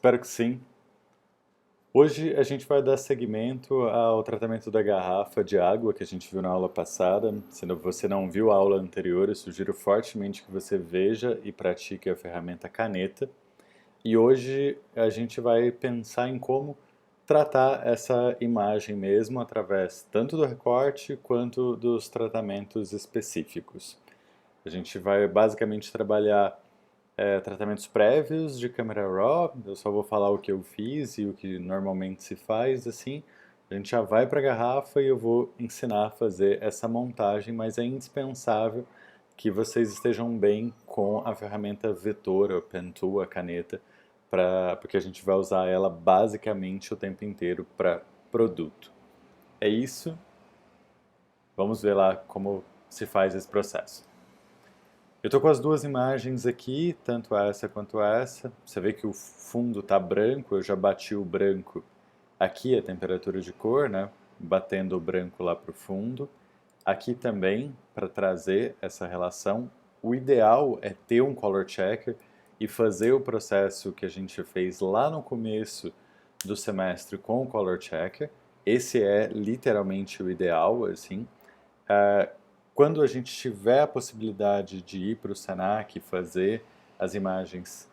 Espero que sim. Hoje a gente vai dar seguimento ao tratamento da garrafa de água que a gente viu na aula passada. Se você não viu a aula anterior, eu sugiro fortemente que você veja e pratique a ferramenta caneta. E hoje a gente vai pensar em como tratar essa imagem mesmo através tanto do recorte quanto dos tratamentos específicos. A gente vai basicamente trabalhar tratamentos prévios de câmera RAW. Eu só vou falar o que eu fiz e o que normalmente se faz, assim. A gente já vai para a garrafa e eu vou ensinar a fazer essa montagem, mas é indispensável que vocês estejam bem com a ferramenta vetor, a pen tool, a caneta, porque a gente vai usar ela basicamente o tempo inteiro para produto. É isso. Vamos ver lá como se faz esse processo. Eu estou com as duas imagens aqui, tanto essa quanto essa. Você vê que o fundo está branco, eu já bati o branco aqui, a temperatura de cor, né? Batendo o branco lá para o fundo. Aqui também, para trazer essa relação, o ideal é ter um color checker e fazer o processo que a gente fez lá no começo do semestre com o color checker. Esse é literalmente o ideal, assim. Quando a gente tiver a possibilidade de ir para o Senac e fazer as imagens,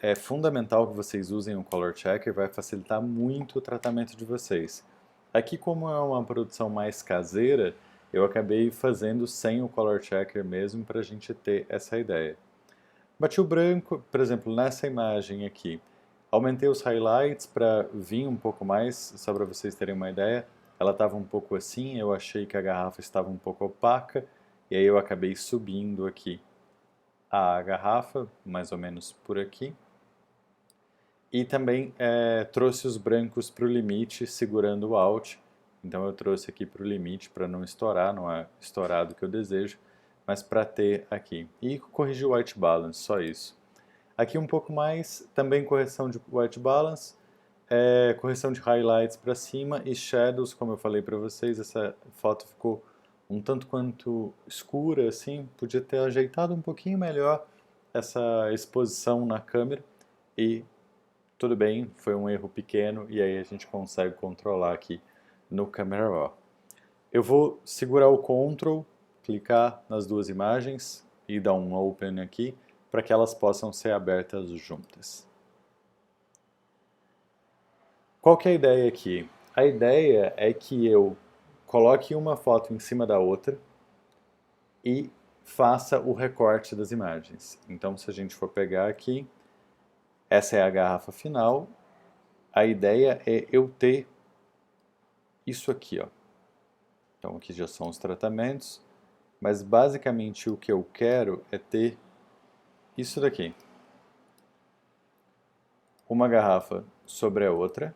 é fundamental que vocês usem o Color Checker, vai facilitar muito o tratamento de vocês. Aqui, como é uma produção mais caseira, eu acabei fazendo sem o Color Checker mesmo para a gente ter essa ideia. Bati o branco, por exemplo, nessa imagem aqui. Aumentei os highlights para vir um pouco mais, só para vocês terem uma ideia. Ela estava um pouco assim, eu achei que a garrafa estava um pouco opaca, e aí eu acabei subindo aqui a garrafa, mais ou menos por aqui. E também trouxe os brancos para o limite, segurando o Alt. Então eu trouxe aqui para o limite para não estourar, não é estourado que eu desejo, mas para ter aqui. E corrigir o white balance, só isso. Aqui um pouco mais, também correção de white balance, correção de highlights para cima e shadows, como eu falei para vocês, essa foto ficou um tanto quanto escura, assim, podia ter ajeitado um pouquinho melhor essa exposição na câmera e tudo bem, foi um erro pequeno e aí a gente consegue controlar aqui no Camera Raw. Eu vou segurar o Ctrl, clicar nas duas imagens e dar um Open aqui para que elas possam ser abertas juntas. Qual que é a ideia aqui? A ideia é que eu coloque uma foto em cima da outra e faça o recorte das imagens. Então, se a gente for pegar aqui, essa é a garrafa final. A ideia é eu ter isso aqui, ó. Então, aqui já são os tratamentos, mas basicamente o que eu quero é ter isso daqui. Uma garrafa sobre a outra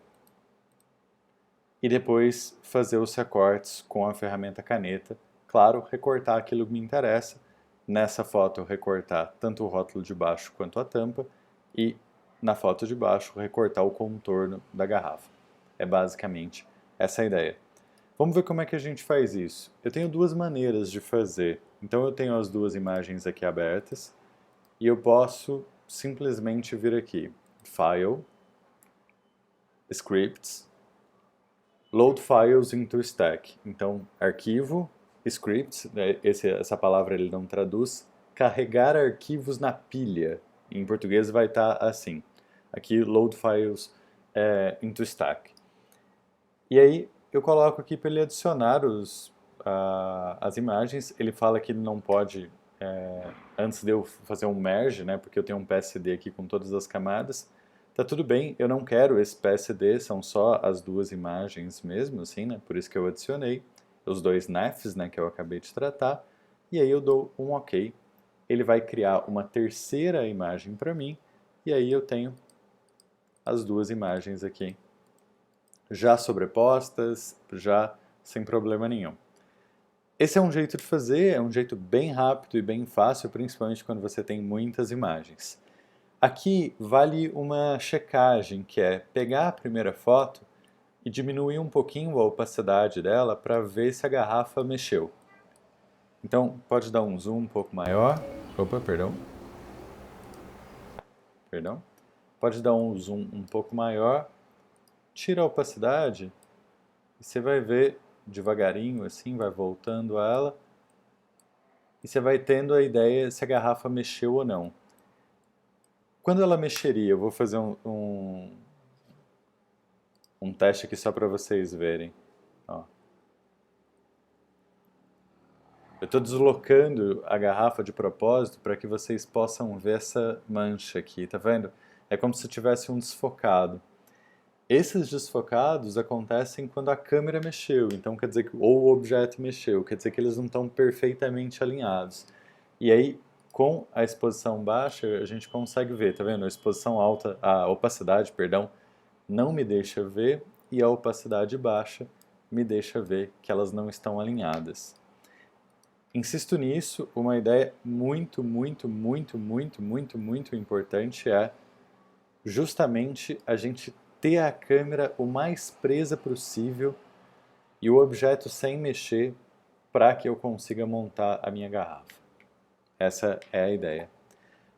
e depois fazer os recortes com a ferramenta caneta. Claro, recortar aquilo que me interessa. Nessa foto, recortar tanto o rótulo de baixo quanto a tampa e na foto de baixo, recortar o contorno da garrafa. É basicamente essa a ideia. Vamos ver como é que a gente faz isso. Eu tenho duas maneiras de fazer. Então eu tenho as duas imagens aqui abertas e eu posso simplesmente vir aqui, File, Scripts, Load Files into Stack. Então, arquivo, scripts, essa palavra ele não traduz, carregar arquivos na pilha. Em português vai estar assim. Aqui, Load Files into Stack. E aí, eu coloco aqui para ele adicionar as imagens. Ele fala que ele não pode, antes de eu fazer um merge, né, porque eu tenho um PSD aqui com todas as camadas, tá tudo bem, eu não quero esse PSD, são só as duas imagens mesmo, assim, né? Por isso que eu adicionei os dois NAFs, né, que eu acabei de tratar, e aí eu dou um OK. Ele vai criar uma terceira imagem para mim, e aí eu tenho as duas imagens aqui já sobrepostas, já sem problema nenhum. Esse é um jeito de fazer, é um jeito bem rápido e bem fácil, principalmente quando você tem muitas imagens. Aqui vale uma checagem, que é pegar a primeira foto e diminuir um pouquinho a opacidade dela para ver se a garrafa mexeu. Então, pode dar um zoom um pouco maior. Opa, perdão. Perdão. pode dar um zoom um pouco maior, tira a opacidade e você vai ver devagarinho assim, vai voltando ela e você vai tendo a ideia se a garrafa mexeu ou não. Quando ela mexeria, eu vou fazer um teste aqui só para vocês verem. Ó. Eu estou deslocando a garrafa de propósito para que vocês possam ver essa mancha aqui, tá vendo? É como se tivesse um desfocado. Esses desfocados acontecem quando a câmera mexeu, então quer dizer que ou o objeto mexeu, quer dizer que eles não estão perfeitamente alinhados. E aí, com a exposição baixa, a gente consegue ver, tá vendo? A exposição alta, a opacidade, perdão, não me deixa ver e a opacidade baixa me deixa ver que elas não estão alinhadas. Insisto nisso, uma ideia muito, muito, muito, muito, muito, muito importante é justamente a gente ter a câmera o mais presa possível e o objeto sem mexer para que eu consiga montar a minha garrafa. Essa é a ideia.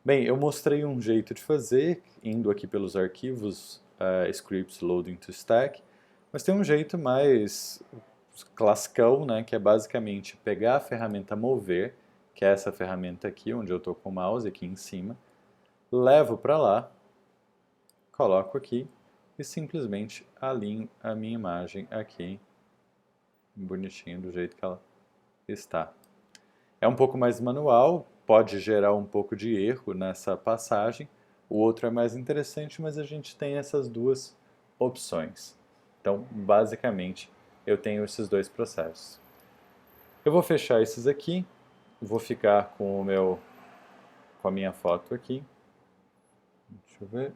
Bem, eu mostrei um jeito de fazer, indo aqui pelos arquivos scripts loading to stack, mas tem um jeito mais classicão, né, que é basicamente pegar a ferramenta mover, que é essa ferramenta aqui, onde eu estou com o mouse aqui em cima, levo para lá, coloco aqui e simplesmente alinho a minha imagem aqui, bonitinho do jeito que ela está. É um pouco mais manual, pode gerar um pouco de erro nessa passagem, o outro é mais interessante, mas a gente tem essas duas opções. Então, basicamente, eu tenho esses dois processos. Eu vou fechar esses aqui, vou ficar com a minha foto aqui. Deixa eu ver.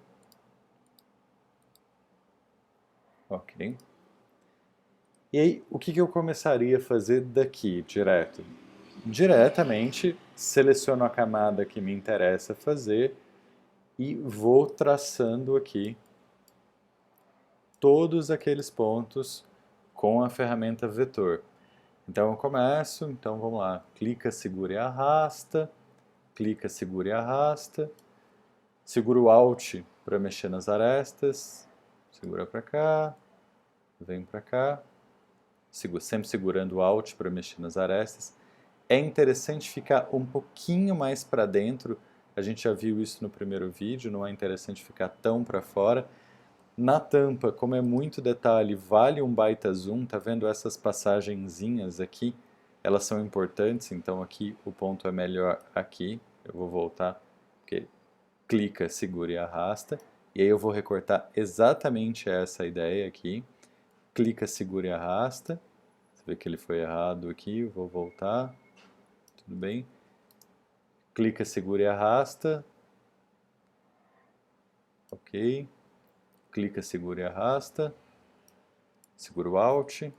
Ok. E aí, o que eu começaria a fazer daqui, direto? Diretamente, seleciono a camada que me interessa fazer e vou traçando aqui todos aqueles pontos com a ferramenta vetor. Então eu começo, então vamos lá, clica, segura e arrasta, clica, segura e arrasta, segura o Alt para mexer nas arestas, segura para cá, vem para cá, sempre segurando o Alt para mexer nas arestas. É interessante ficar um pouquinho mais para dentro, a gente já viu isso no primeiro vídeo, não é interessante ficar tão para fora. Na tampa, como é muito detalhe, vale um baita zoom, tá vendo essas passagenzinhas aqui? Elas são importantes, então aqui o ponto é melhor aqui. Eu vou voltar, porque clica, segura e arrasta. E aí eu vou recortar exatamente essa ideia aqui. Clica, segura e arrasta. Você vê que ele foi errado aqui, eu vou voltar. Tudo bem? Clica, segura e arrasta. Ok. Clica, segura e arrasta. Segura o Alt.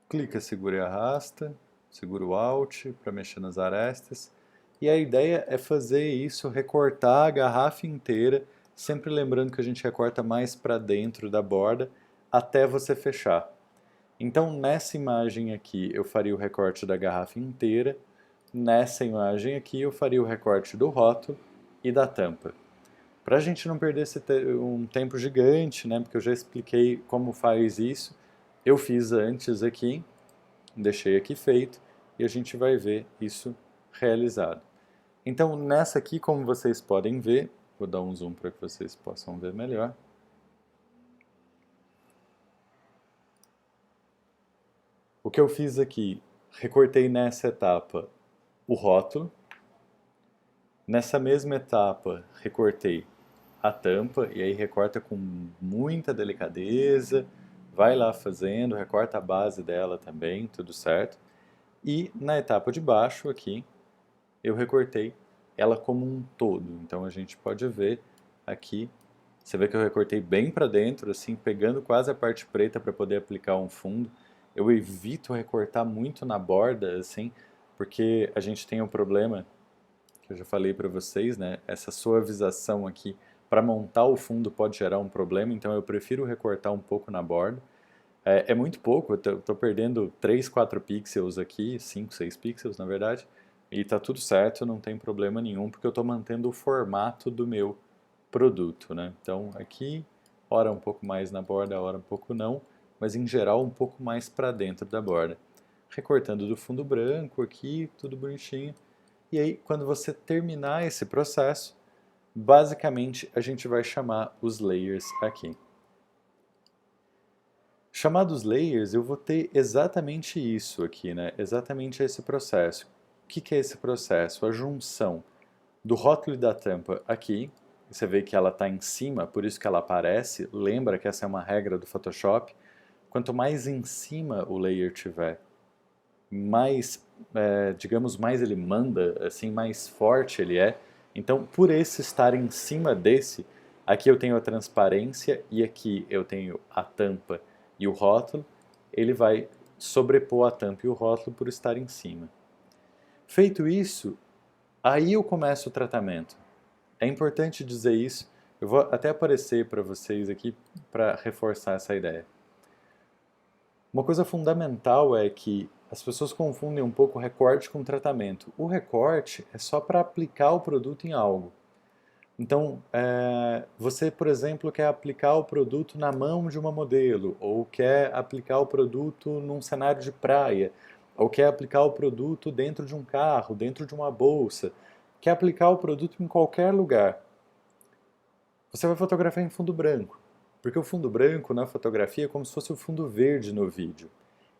Clica, segura e arrasta. Segura o Alt para mexer nas arestas. E a ideia é fazer isso, recortar a garrafa inteira, sempre lembrando que a gente recorta mais para dentro da borda, até você fechar. Então, nessa imagem aqui, eu faria o recorte da garrafa inteira. Nessa imagem aqui, eu faria o recorte do rótulo e da tampa. Para a gente não perder um tempo gigante, né, porque eu já expliquei como faz isso, eu fiz antes aqui, deixei aqui feito, e a gente vai ver isso realizado. Então, nessa aqui, como vocês podem ver, vou dar um zoom para que vocês possam ver melhor. O que eu fiz aqui, recortei nessa etapa o rótulo. Nessa mesma etapa, recortei a tampa, e aí recorta com muita delicadeza, vai lá fazendo, recorta a base dela também, tudo certo. E na etapa de baixo aqui, eu recortei ela como um todo. Então a gente pode ver aqui, você vê que eu recortei bem para dentro, assim, pegando quase a parte preta para poder aplicar um fundo. Eu evito recortar muito na borda, assim, porque a gente tem um problema que eu já falei para vocês, né? Essa suavização aqui para montar o fundo pode gerar um problema, então eu prefiro recortar um pouco na borda. É muito pouco, eu tô perdendo 3, 4 pixels aqui, 5, 6 pixels na verdade, e tá tudo certo, não tem problema nenhum, porque eu estou mantendo o formato do meu produto, né? Então aqui, ora um pouco mais na borda, ora um pouco não, mas em geral um pouco mais para dentro da borda. Recortando do fundo branco aqui, tudo bonitinho. E aí, quando você terminar esse processo, basicamente a gente vai chamar os layers aqui. Chamados layers, eu vou ter exatamente isso aqui, né? Exatamente esse processo. O que é esse processo? A junção do rótulo e da tampa aqui. Você vê que ela está em cima, por isso que ela aparece. Lembra que essa é uma regra do Photoshop. Quanto mais em cima o layer tiver, mais, digamos, mais ele manda, assim, mais forte ele é. Então, por esse estar em cima desse, aqui eu tenho a transparência e aqui eu tenho a tampa e o rótulo, ele vai sobrepor a tampa e o rótulo por estar em cima. Feito isso, aí eu começo o tratamento. É importante dizer isso, eu vou até aparecer para vocês aqui para reforçar essa ideia. Uma coisa fundamental é que as pessoas confundem um pouco o recorte com o tratamento. O recorte é só para aplicar o produto em algo. Então, você, por exemplo, quer aplicar o produto na mão de uma modelo, ou quer aplicar o produto num cenário de praia, ou quer aplicar o produto dentro de um carro, dentro de uma bolsa, quer aplicar o produto em qualquer lugar. Você vai fotografar em fundo branco, porque o fundo branco na fotografia é como se fosse o fundo verde no vídeo.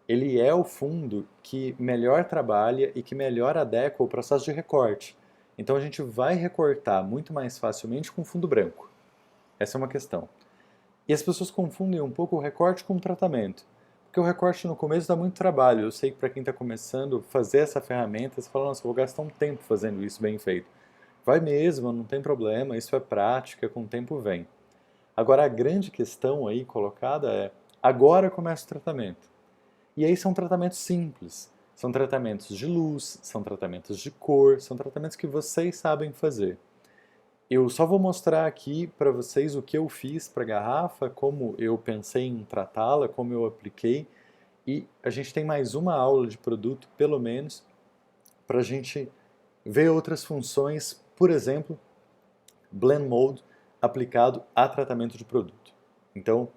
Ele é o fundo que melhor trabalha e que melhor adequa o processo de recorte. Então a gente vai recortar muito mais facilmente com fundo branco. Essa é uma questão. E as pessoas confundem um pouco o recorte com o tratamento. Porque o recorte no começo dá muito trabalho. Eu sei que para quem está começando, fazer essa ferramenta, você fala, nossa, eu vou gastar um tempo fazendo isso bem feito. Vai mesmo, não tem problema, isso é prática, com o tempo vem. Agora a grande questão aí colocada é, agora começa o tratamento. E aí são tratamentos simples. São tratamentos de luz, são tratamentos de cor, são tratamentos que vocês sabem fazer. Eu só vou mostrar aqui para vocês o que eu fiz para a garrafa, como eu pensei em tratá-la, como eu apliquei. E a gente tem mais uma aula de produto, pelo menos, para a gente ver outras funções, por exemplo, Blend Mode aplicado a tratamento de produto. Então,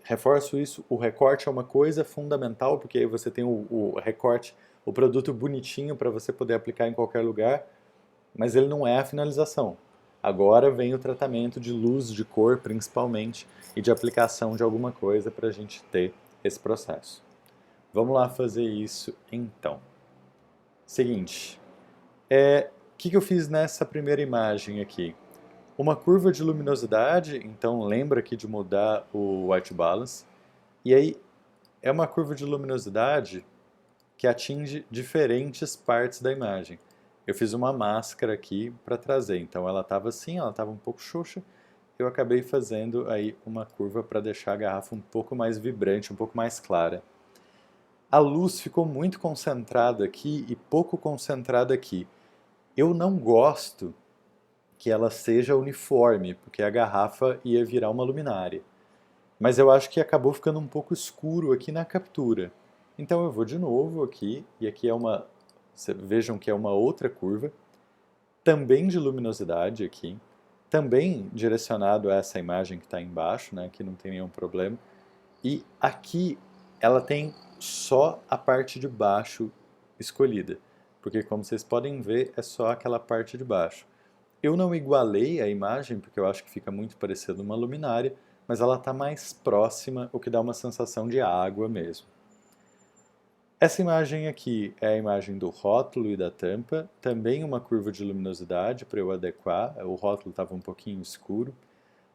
reforço isso, o recorte é uma coisa fundamental, porque aí você tem o recorte, o produto bonitinho para você poder aplicar em qualquer lugar, mas ele não é a finalização. Agora vem o tratamento de luz, de cor principalmente, e de aplicação de alguma coisa para a gente ter esse processo. Vamos lá fazer isso então. Seguinte, o que eu fiz nessa primeira imagem aqui? Uma curva de luminosidade, então lembra aqui de mudar o white balance. E aí é uma curva de luminosidade que atinge diferentes partes da imagem. Eu fiz uma máscara aqui para trazer, então ela estava assim, ela estava um pouco xoxa. Eu acabei fazendo aí uma curva para deixar a garrafa um pouco mais vibrante, um pouco mais clara. A luz ficou muito concentrada aqui e pouco concentrada aqui. Eu não gosto que ela seja uniforme, porque a garrafa ia virar uma luminária. Mas eu acho que acabou ficando um pouco escuro aqui na captura. Então eu vou de novo aqui, e aqui é uma, vejam que é uma outra curva, também de luminosidade aqui, também direcionado a essa imagem que está embaixo, né, que não tem nenhum problema. E aqui ela tem só a parte de baixo escolhida, porque como vocês podem ver, é só aquela parte de baixo. Eu não igualei a imagem, porque eu acho que fica muito parecendo uma luminária, mas ela está mais próxima, o que dá uma sensação de água mesmo. Essa imagem aqui é a imagem do rótulo e da tampa, também uma curva de luminosidade para eu adequar, o rótulo estava um pouquinho escuro,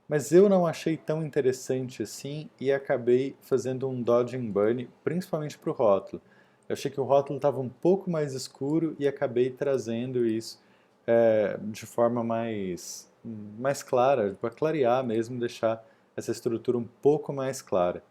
mas eu não achei tão interessante assim e acabei fazendo um dodge and burn, principalmente para o rótulo. Eu achei que o rótulo estava um pouco mais escuro e acabei trazendo isso de forma mais clara, para clarear mesmo, deixar essa estrutura um pouco mais clara.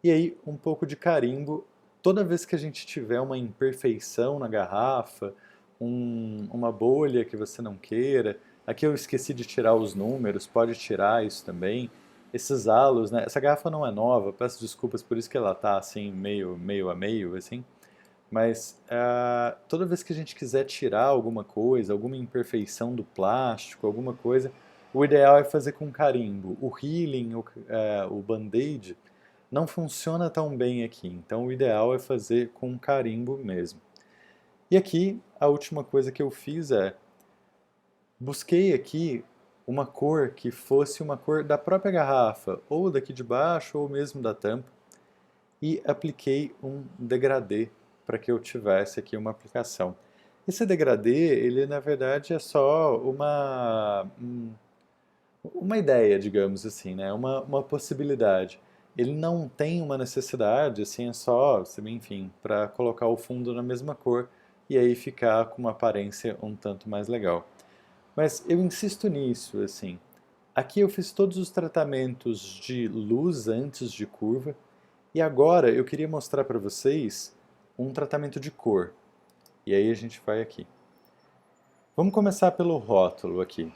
E aí, um pouco de carimbo. Toda vez que a gente tiver uma imperfeição na garrafa, uma bolha que você não queira, aqui eu esqueci de tirar os números, pode tirar isso também. esses halos, né? Essa garrafa não é nova, peço desculpas por isso que ela tá assim, meio a meio, assim. Mas toda vez que a gente quiser tirar alguma coisa, alguma imperfeição do plástico, alguma coisa, o ideal é fazer com carimbo. O healing, o band-aid, não funciona tão bem aqui. Então o ideal é fazer com carimbo mesmo. E aqui a última coisa que eu fiz é busquei aqui uma cor que fosse uma cor da própria garrafa, ou daqui de baixo, ou mesmo da tampa, e apliquei um degradê para que eu tivesse aqui uma aplicação. Esse degradê, ele na verdade é só uma ideia, digamos assim, né? Uma possibilidade. Ele não tem uma necessidade, assim, é só, enfim, para colocar o fundo na mesma cor e aí ficar com uma aparência um tanto mais legal. Mas eu insisto nisso, assim. Aqui eu fiz todos os tratamentos de luz antes de curva e agora eu queria mostrar para vocês um tratamento de cor. E aí a gente vai aqui. Vamos começar pelo rótulo aqui.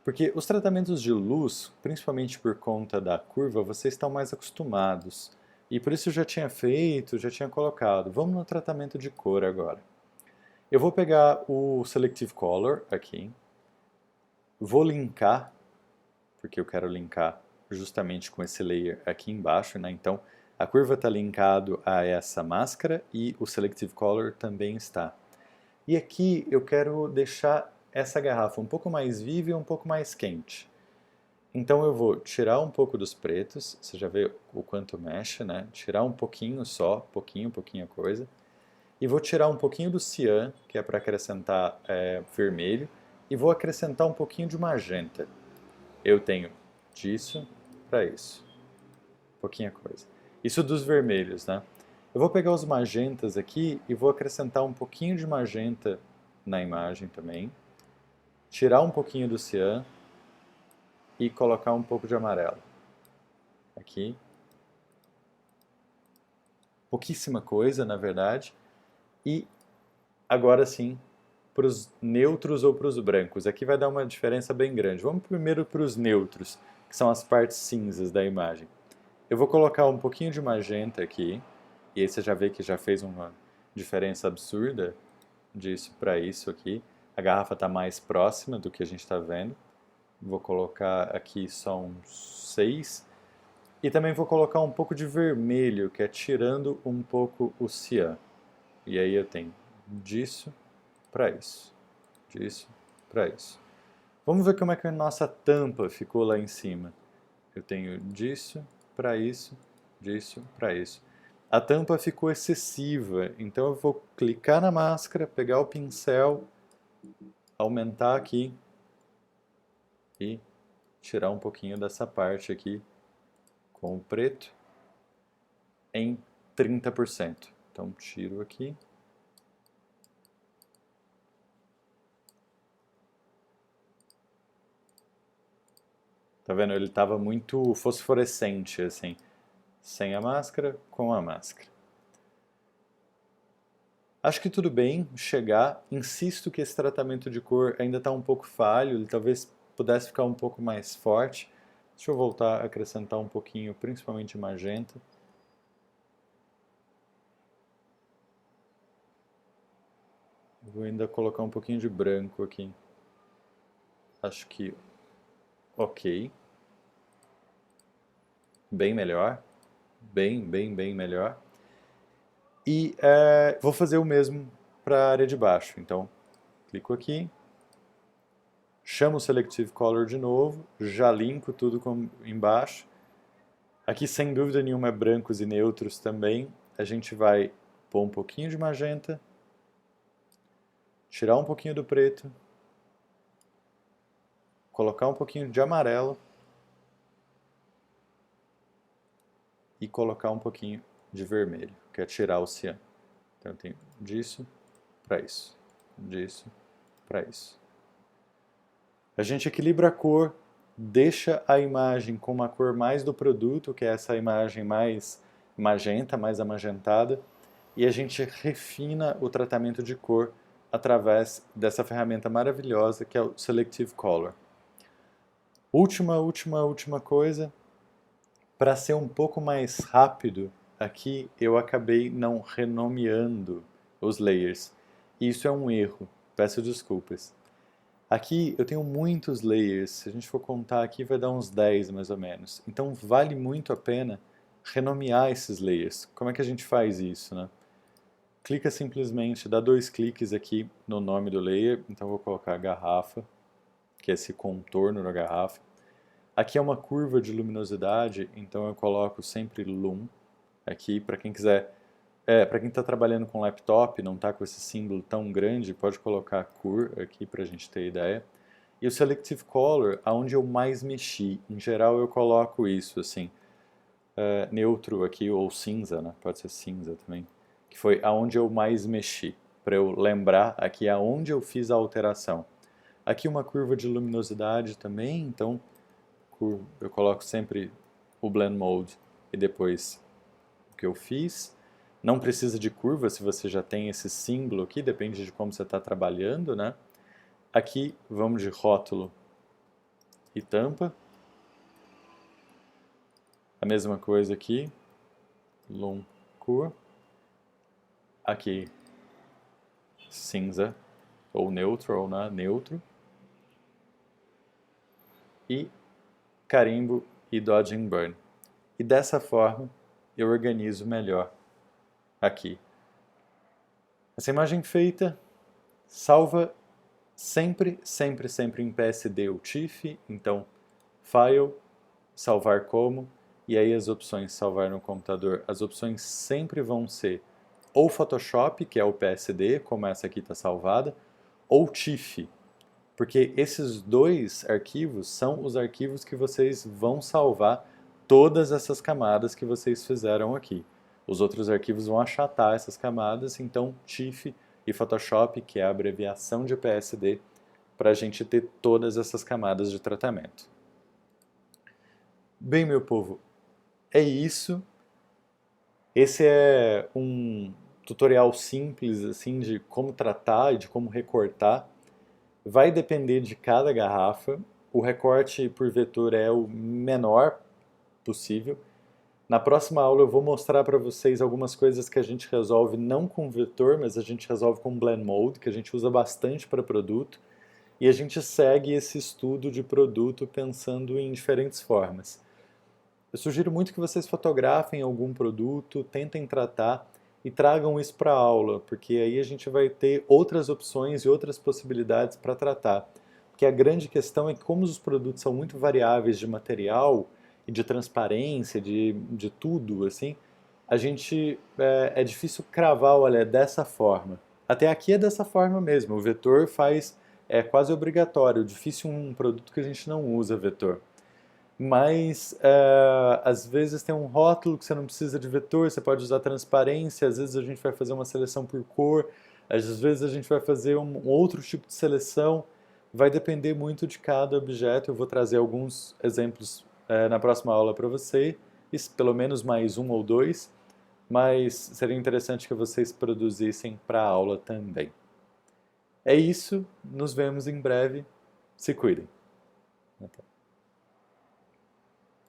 Porque os tratamentos de luz, principalmente por conta da curva, vocês estão mais acostumados. E por isso eu já tinha feito, já tinha colocado. Vamos no tratamento de cor agora. Eu vou pegar o Selective Color aqui. Vou linkar, porque eu quero linkar justamente com esse layer aqui embaixo, né? Então, a curva está linkado a essa máscara e o Selective Color também está. E aqui eu quero deixar essa garrafa um pouco mais viva e um pouco mais quente. Então eu vou tirar um pouco dos pretos, você já vê o quanto mexe, né? Tirar um pouquinho só, pouquinha coisa. E vou tirar um pouquinho do cian, que é para acrescentar vermelho, e vou acrescentar um pouquinho de magenta. Eu tenho disso para isso. Pouquinha coisa. Isso dos vermelhos, né? Eu vou pegar os magentas aqui e vou acrescentar um pouquinho de magenta na imagem também. Tirar um pouquinho do cian e colocar um pouco de amarelo. Aqui. Pouquíssima coisa, na verdade. E agora sim, para os neutros ou para os brancos. Aqui vai dar uma diferença bem grande. Vamos primeiro para os neutros, que são as partes cinzas da imagem. Eu vou colocar um pouquinho de magenta aqui, e aí você já vê que já fez uma diferença absurda disso para isso aqui. A garrafa está mais próxima do que a gente está vendo. Vou colocar aqui só uns 6. E também vou colocar um pouco de vermelho, que é tirando um pouco o cian. E aí eu tenho disso para isso, disso para isso. Vamos ver como é que a nossa tampa ficou lá em cima. Eu tenho disso para isso, disso para isso. A tampa ficou excessiva, então eu vou clicar na máscara, pegar o pincel, aumentar aqui e tirar um pouquinho dessa parte aqui com o preto em 30%. Então tiro aqui. Tá vendo? Ele estava muito fosforescente, assim. Sem a máscara, com a máscara. Acho que tudo bem chegar. Insisto que esse tratamento de cor ainda está um pouco falho. Ele talvez pudesse ficar um pouco mais forte. Deixa eu voltar a acrescentar um pouquinho, principalmente magenta. Vou ainda colocar um pouquinho de branco aqui. Acho que ok. Bem melhor. Bem melhor. E vou fazer o mesmo para a área de baixo. Então, clico aqui. Chamo o Selective Color de novo. Já linko tudo embaixo. Aqui, sem dúvida nenhuma, é brancos e neutros também. A gente vai pôr um pouquinho de magenta. Tirar um pouquinho do preto. Colocar um pouquinho de amarelo. E colocar um pouquinho de vermelho, que é tirar o cian. Então eu tenho disso para isso, disso para isso. A gente equilibra a cor, deixa a imagem com uma cor mais do produto, que é essa imagem mais magenta, mais amagentada, e a gente refina o tratamento de cor através dessa ferramenta maravilhosa que é o Selective Color. Última coisa, Para ser um pouco mais rápido, aqui eu acabei não renomeando os layers. Isso é um erro, peço desculpas. Aqui eu tenho muitos layers, se a gente for contar aqui vai dar uns 10 mais ou menos. Então vale muito a pena renomear esses layers. Como é que a gente faz isso, né? Clica simplesmente, dá 2 cliques aqui no nome do layer, então eu vou colocar garrafa, que é esse contorno da garrafa. Aqui é uma curva de luminosidade, então eu coloco sempre Lum aqui, para quem quiser, para quem está trabalhando com laptop, não está com esse símbolo tão grande, pode colocar Cur aqui para a gente ter ideia. E o Selective Color, aonde eu mais mexi, em geral eu coloco isso assim, neutro aqui, ou cinza, né? Pode ser cinza também, que foi aonde eu mais mexi, para eu lembrar aqui aonde eu fiz a alteração. Aqui uma curva de luminosidade também, então eu coloco sempre o Blend Mode e depois o que eu fiz. Não precisa de curva se você já tem esse símbolo aqui, depende de como você está trabalhando, né? Aqui vamos de rótulo e tampa. A mesma coisa aqui, Lum Cur. Aqui cinza ou neutro, né? Neutro. E carimbo e dodge and burn. E dessa forma eu organizo melhor aqui. Essa imagem feita salva sempre, sempre, sempre em PSD ou TIFF, então File, salvar como, e aí as opções salvar no computador, as opções sempre vão ser ou Photoshop, que é o PSD, como essa aqui está salvada, ou TIFF, porque esses dois arquivos são os arquivos que vocês vão salvar todas essas camadas que vocês fizeram aqui. Os outros arquivos vão achatar essas camadas, então TIFF e Photoshop, que é a abreviação de PSD, para a gente ter todas essas camadas de tratamento. Bem, meu povo, é isso. Esse é um tutorial simples assim de como tratar e de como recortar. Vai depender de cada garrafa. O recorte por vetor é o menor possível. Na próxima aula eu vou mostrar para vocês algumas coisas que a gente resolve não com vetor, mas a gente resolve com Blend Mode, que a gente usa bastante para produto. E a gente segue esse estudo de produto pensando em diferentes formas. Eu sugiro muito que vocês fotografem algum produto, tentem tratar e tragam isso para a aula, porque aí a gente vai ter outras opções e outras possibilidades para tratar. Porque a grande questão é que como os produtos são muito variáveis de material e de transparência, de tudo, assim, a gente é difícil cravar, olha, é dessa forma. Até aqui é dessa forma mesmo, o vetor é quase obrigatório, difícil um produto que a gente não usa vetor. Mas às vezes tem um rótulo que você não precisa de vetor, você pode usar transparência, às vezes a gente vai fazer uma seleção por cor, às vezes a gente vai fazer um outro tipo de seleção, vai depender muito de cada objeto. Eu vou trazer alguns exemplos na próxima aula para vocês, pelo menos mais um ou dois, mas seria interessante que vocês produzissem para a aula também. É isso, nos vemos em breve, se cuidem. Até.